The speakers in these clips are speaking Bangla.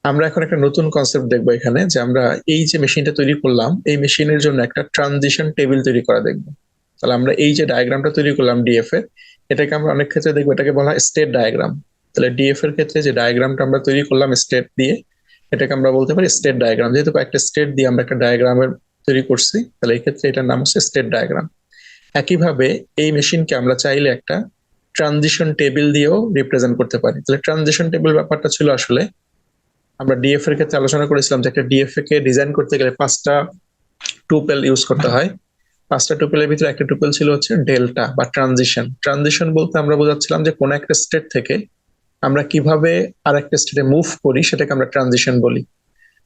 আমরা এখন একটা নতুন কনসেপ্ট দেখবো এখানে, যে আমরা এই যে মেশিনটা তৈরি করলাম এই মেশিনের জন্য একটা ট্রানজিশন টেবিল তৈরি করা দেখবো। তাহলে আমরা এই যে ডায়াগ্রামটা তৈরি করলাম ডিএফ এর, এটাকে আমরা অনেক ক্ষেত্রে দেখবো এটাকে বলা হয় স্টেট ডায়াগ্রাম। তাহলে ডিএফ এর ক্ষেত্রে যে ডায়াগ্রামটা আমরা তৈরি করলাম স্টেট দিয়ে, এটাকে আমরা বলতে পারি স্টেট ডায়াগ্রাম। যেহেতু কয়েকটা স্টেট দিয়ে আমরা একটা ডায়াগ্রামের তৈরি করছি, তাহলে এই ক্ষেত্রে এটার নাম হচ্ছে স্টেট ডায়াগ্রাম। একইভাবে এই মেশিনকে আমরা চাইলে একটা ট্রানজিশন টেবিল দিয়েও রিপ্রেজেন্ট করতে পারি। তাহলে ট্রানজিশন টেবিল ব্যাপারটা ছিল আসলে, আমরা ডিএফ এর ক্ষেত্রে আলোচনা করেছিলাম যে একটা ডিএফ কে ডিজাইন করতে গেলে 5টা টুপেল ইউজ করতে হয়। 5টা টুপেলের ভিতরে একটা টুপেল ছিল হচ্ছে ডেল্টা বা ট্রানজিশন। ট্রানজিশন বলতে আমরা বোঝাচ্ছিলাম যে কোনো একটা স্টেট থেকে আমরা কিভাবে আর একটা স্টেটে মুভ করি সেটাকে আমরা ট্রানজিশন বলি।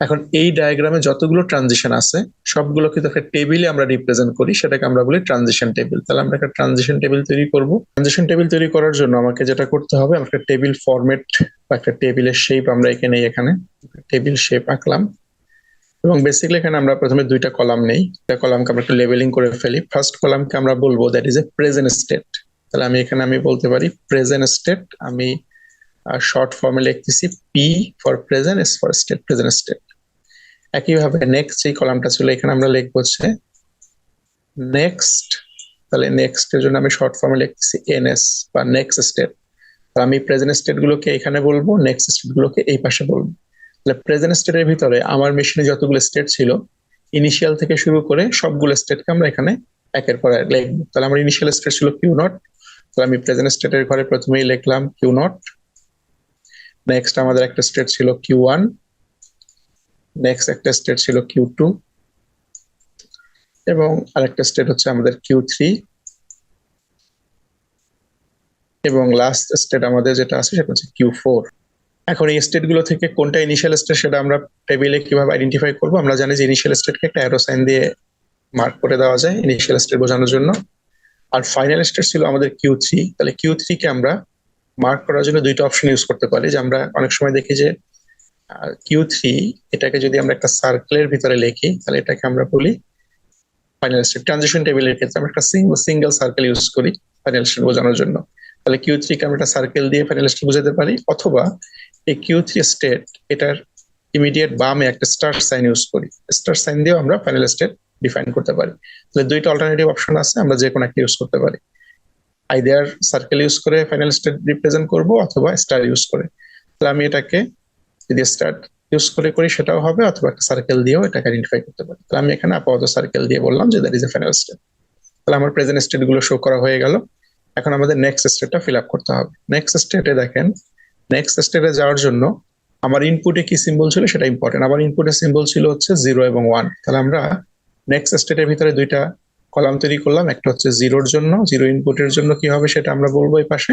এখন এই ডায়াগ্রামে যতগুলো ট্রানজিশন আছে সবগুলো কিন্তু একটা টেবিলে আমরা রিপ্রেজেন্ট করি, সেটাকে আমরা বলি ট্রানজিশন টেবিল। তাহলে আমরা একটা ট্রানজিশন টেবিল তৈরি করব। ট্রানজিশন টেবিল তৈরি করার জন্য আমাকে যেটা করতে হবে, আমরা একটা টেবিল ফরম্যাট বা একটা টেবিলের শেপ আমরা এখানে টেবিল শেপ আঁকলাম। এবং বেসিক্যালি এখানে আমরা প্রথমে দুইটা কলাম নেই, একটা কলামকে আমরা একটু লেবেলিং করে ফেলি। ফার্স্ট কলামকে আমরা বলবো that is a present state. তাহলে আমি বলতে পারি প্রেজেন্ট স্টেট। আমি শর্ট ফর্মে লিখতেছি P for present, S for state, present state. একইভাবে নেক্সট যে কলামটা ছিল এখানে আমরা লিখবো হচ্ছে নেক্সট। তাহলে নেক্সট এর জন্য আমি শর্ট ফর্মে লিখতেছি এনএস বা নেক্সট স্টেট। আমি প্রেজেন্ট স্টেট গুলোকে এখানে বলবো, নেক্সট স্টেট গুলোকে এই পাশে বলবো। তাহলে প্রেজেন্ট স্টেটের ভিতরে আমার মেশিনে যতগুলো স্টেট ছিল ইনিশিয়াল থেকে শুরু করে সবগুলো স্টেটকে আমরা এখানে একের পর এক লিখবো। তাহলে আমার ইনিশিয়াল স্টেট ছিল কিউ নট। তাহলে আমি প্রেজেন্ট স্টেটের ঘরে প্রথমেই লিখলাম কিউ নট। নেক্সট আমাদের একটা স্টেট ছিল কিউ ওয়ান। নেক্সট একটা স্টেট ছিল কিউ টু, এবং আরেকটা স্টেট হচ্ছে আমাদের কিউ থ্রি, এবং লাস্ট স্টেট আমাদের যেটা আছে সেটা হচ্ছে কিউ ফোর। এখন এই স্টেট গুলো থেকে কোনটা ইনিশিয়াল স্টেট সেটা আমরা টেবিলে কিভাবে আইডেন্টিফাই করবো? আমরা জানি যে ইনিশিয়াল স্টেটকে একটা অ্যারো সাইন দিয়ে মার্ক করে দেওয়া যায় ইনিশিয়াল স্টেট বোঝানোর জন্য। আর ফাইনাল স্টেট ছিল আমাদের কিউ থ্রি। তাহলে কিউ থ্রি কে আমরা মার্ক করার জন্য দুইটা অপশন ইউজ করতে পারি। যে আমরা অনেক সময় দেখি যে কিউ থ্রি, এটাকে যদি আমরা একটা সার্কেলের ভিতরে লিখি তাহলে এটাকে আমরা বলি ফাইনাল স্টেট। ট্রানজিশন টেবিলের ক্ষেত্রে আমরা একটা সিঙ্গেল সার্কেল ইউজ করি ফাইনাল স্টেট বোঝানোর জন্য। তাহলে কিউ থ্রি কে আমরা একটা সার্কেল দিয়ে ফাইনাল স্টেট বোঝাতে পারি, অথবা এই কিউ থ্রি স্টেট এটার ইমিডিয়েট বামে একটা স্টার সাইন ইউজ করি, স্টার সাইন দিয়েও আমরা ফাইনাল স্টেট ডিফাইন করতে পারি। তাহলে দুইটা অল্টারনেটিভ অপশন আছে, আমরা যে কোনো একটা ইউজ করতে পারি। আইদার সার্কেল ইউজ করে ফাইনাল স্টেট রিপ্রেজেন্ট করব, অথবা স্টার ইউজ করে। তাহলে আমি এটাকে যদি স্টার ইউজ করে করি সেটাও হবে, অথবা একটা সার্কেল দিয়েও এটাকে আইডেন্টিফাই করতে পারি। তাহলে আমি এখানে আপাতত সার্কেল দিয়ে বললাম যে that is A final state. তাহলে আমার প্রেজেন্ট স্টেট গুলো শো করা হয়ে গেল। এখন আমাদের নেক্সট স্টেটটা ফিল আপ করতে হবে। নেক্সট স্টেটে দেখেন, নেক্সট স্টেটে যাওয়ার জন্য আমার ইনপুটে কি সিম্বল ছিল সেটা ইম্পর্টেন্ট। আমার ইনপুটের সিম্বল ছিল হচ্ছে 0 এবং 1। তাহলে আমরা নেক্সট স্টেটের ভিতরে দুইটা কলাম তৈরি করলাম, একটা হচ্ছে 0-র জন্য, 0 ইনপুটের জন্য কি হবে সেটা আমরা বলবো এই পাশে।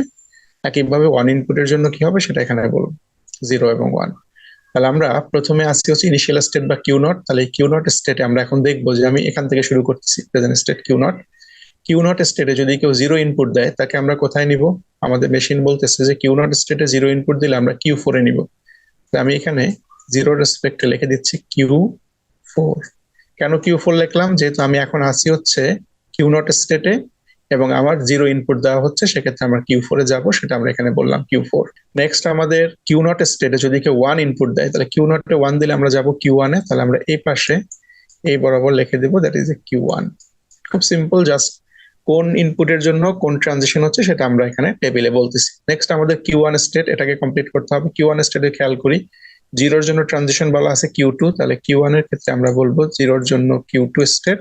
একইভাবে 1 ইনপুটের জন্য কি হবে সেটা এখানে বলবো, 0 এবং 1। তাহলে আমরা প্রথমে আসছি হচ্ছে ইনিশিয়াল স্টেট বা কিউ নট। তাহলে কিউ নট স্টেটে আমরা এখন দেখবো যে আমি এখান থেকে শুরু করতেছি present state Q naught. Q naught স্টেটে যদি কেউ 0 ইনপুট দেয় তাকে আমরা কোথায় নিব? আমাদের মেশিন বলতেছে যে কিউ নট স্টেটে 0 ইনপুট দিলে আমরা কিউ ফোরে নিব। আমি এখানে 0 রেসপেক্টে লিখে দিচ্ছি কিউ ফোর। কেন কিউ ফোর লিখলাম? যেহেতু আমি এখন আসি হচ্ছে কিউ নট স্টেটে এবং আমার 0 ইনপুট দেওয়া হচ্ছে, সেক্ষেত্রে আমরা কিউ ফোরে যাবো, সেটা আমরা এখানে বললাম কিউ ফোর। নেক্সট আমাদের কিউ নট স্টেটে যদি কেউ 1 ইনপুট দেয় তাহলে কিউ নটে 1 দিলে আমরা যাবো কিউ ওয়ানে। তাহলে আমরা এই পাশে এই বরাবর লিখে দিব that is a Q one. খুব সিম্পল, জাস্ট কোন ইনপুটের জন্য কোন ট্রানজিশন হচ্ছে সেটা আমরা এখানে টেবিলে বলতেছি। নেক্সট আমাদের কিউ ওয়ান স্টেট, এটাকে কমপ্লিট করতে হবে। কিউ ওয়ান স্টেটে খেয়াল করি 0-র জন্য ট্রানজিশন বলা আছে কিউ টু, তাহলে কিউ ওয়ান এর ক্ষেত্রে আমরা বলবো 0-র জন্য কিউ টু স্টেট।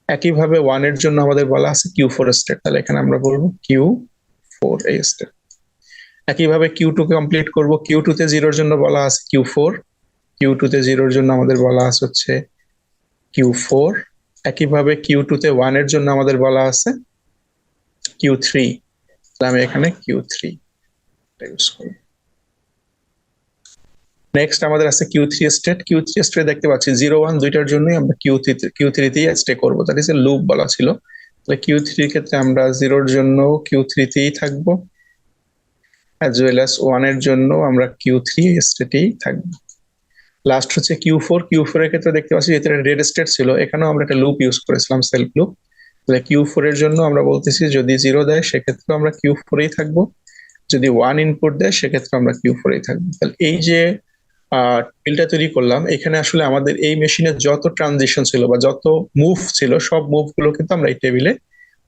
একইভাবে 1 এর জন্য আমাদের বলা আছে কিউ ফোর স্টেট, তাহলে এখানে আমরা বলবো কিউ ফোর এই স্টেট। একইভাবে কিউ টু কে কমপ্লিট করবো। কিউ টু তে 0-র জন্য বলা আছে কিউ ফোর, কিউ টু তে 0-র জন্য আমাদের বলা আছে হচ্ছে কিউ ফোর। একইভাবে কিউ টু তে 1 এর জন্য আমাদের বলা আছে কিউ থ্রি, তাহলে আমি এখানে কিউ থ্রি ইউজ করব। নেক্সট আমাদের আছে Q three state. Q three state দেখতে পাচ্ছি 0-1 দুইটার জন্যই আমরা কিউ থ্রিতেই স্টে করবো, দ্যাট ইজ এ লুপ বলা ছিল। তাহলে কিউ থ্রির ক্ষেত্রে আমরা 0-র জন্য কিউ থ্রিতেই থাকবো, অ্যাজ ওয়েল অ্যাজ 1 এর জন্য আমরা কিউ থ্রি স্টেটেই থাকবো। লাস্ট হচ্ছে কিউ ফোর। কিউ ফোর এর ক্ষেত্রে দেখতে পাচ্ছি যেটা রেড স্টেট ছিল, এখানেও আমরা একটা লুপ ইউজ করেছিলাম, সেলফ লুপ। তাহলে কিউ ফোর এর জন্য আমরা বলতেছি যদি 0 দেয় সেক্ষেত্রে আমরা কিউ ফোরেই থাকবো, যদি 1 ইনপুট দেয় সেক্ষেত্রে আমরা কিউ ফোরেই থাকবো। তাহলে এই যে টেবিলটা তৈরি করলাম, এখানে আসলে আমাদের এই মেশিনে যত ট্রানজিশন ছিল বা যত মুভ ছিল সব মুভ গুলো কিন্তু আমরা এই টেবিলে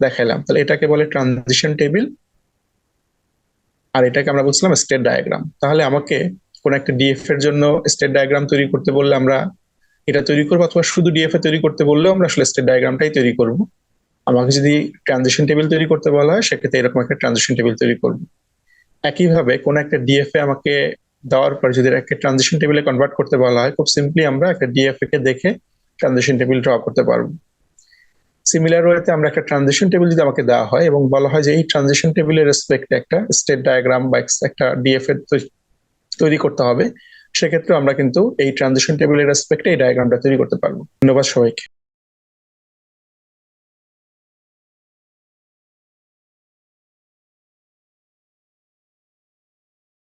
দেখাইলাম। তাহলে এটাকে বলে ট্রানজিশন টেবিল, আর এটাকে আমরা বলছিলাম স্টেট ডায়াগ্রাম। তাহলে আমাকে কোন একটা ডিএফ এর জন্য স্টেট ডায়াগ্রাম তৈরি করতে বললে আমরা এটা তৈরি করবো, অথবা শুধু ডিএফ এ তৈরি করতে বললেও আমরা আসলে স্টেট ডায়াগ্রামটাই তৈরি করব। আমাকে যদি ট্রানজিশন টেবিল তৈরি করতে বলা হয় সেক্ষেত্রে এরকম একটা ট্রানজিশন টেবিল তৈরি করব। একইভাবে কোন একটা ডিএফ এ আমাকে দেওয়ার পর যদি একটা ট্রানজিশন টেবিলে কনভার্ট করতে বলা হয়, খুব সিম্পলি আমরা একটা ডিএফ কে দেখে ট্রানজিশন টেবিল ড্র করতে পারবো। সিমিলার ওয়েতে আমরা একটা ট্রানজিশন টেবিল যদি আমাকে দেওয়া হয় এবং বলা হয় যে এই ট্রানজিশন টেবিলের রেসপেক্টে একটা স্টেট ডায়াগ্রাম বা একটা ডিএফ এর তৈরি করতে হবে, সেক্ষেত্রে আমরা কিন্তু এই ট্রানজিশন টেবিলের রেসপেক্টে এই ডায়াগ্রামটা তৈরি করতে পারবো। ধন্যবাদ সবাইকে।